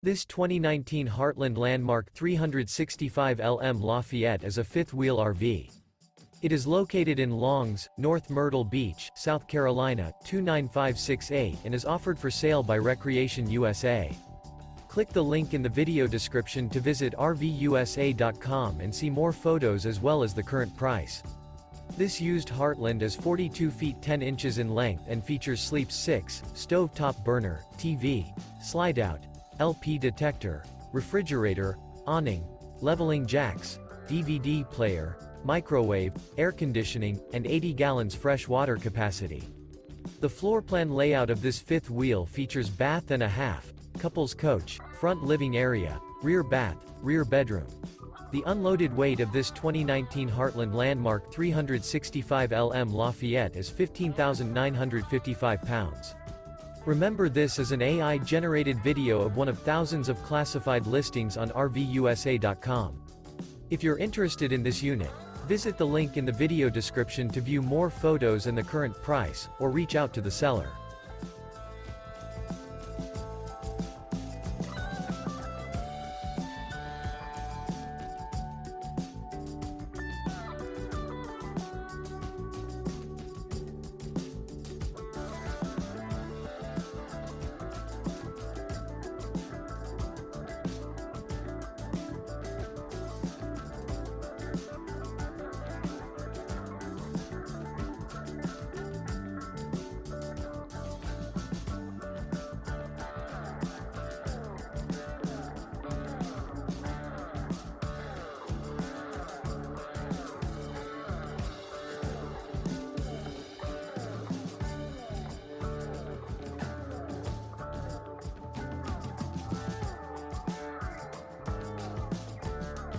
This 2019 Heartland Landmark 365 LM Lafayette is a fifth-wheel RV. It is located in Longs, North Myrtle Beach, South Carolina, 29568 and is offered for sale by Recreation USA. Click the link in the video description to visit RVUSA.com and see more photos as well as the current price. This used Heartland is 42 feet 10 inches in length and features Sleep 6, stovetop burner, TV, Slideout, LP detector, refrigerator, awning, leveling jacks, DVD player, microwave, air conditioning, and 80 gallons fresh water capacity. The floor plan layout of this fifth wheel features bath and a half, couples coach, front living area, rear bath, rear bedroom. The unloaded weight of this 2019 Heartland Landmark 365 LM Lafayette is 15,955 pounds. Remember, this is an AI-generated video of one of thousands of classified listings on RVUSA.com. If you're interested in this unit, visit the link in the video description to view more photos and the current price, or reach out to the seller.